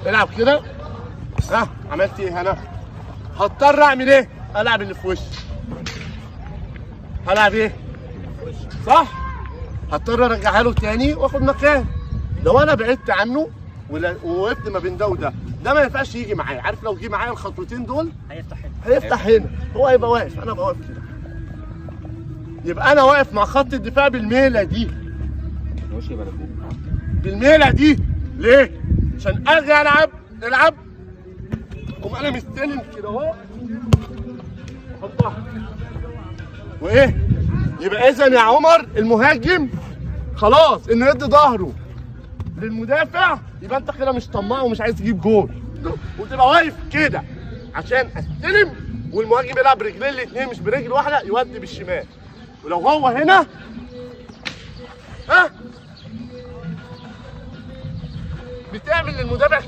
العب كده. ها عملت ايه هنا؟ هضطر اعمل ايه؟ العب اللي في وشي. هلعب ايه؟ صح؟ هضطر ارجعها له تاني واخد مكان. لو انا بعدت عنه ووقفت ما بين ده وده، ده ما ينفعش يجي معايا. عارف لو جه معايا الخطوتين دول هيفتح هنا، هو هيبقى واقف، انا ابقى واقف كده. يبقى انا واقف مع خط الدفاع بالميله دي. بالميله دي ليه؟ عشان اجي نلعب قوم انا مستلم كده اهو احطها. وايه؟ يبقى اذا يا عمر المهاجم خلاص انه يدي ظهره للمدافع، يبقى انت كده مش طماع ومش عايز تجيب جول، وتبقى واقف كده عشان استلم والمهاجم يلعب برجلين الاثنين مش برجل واحده، يودي بالشمال. ولو هو هنا ها بتعمل للمدافع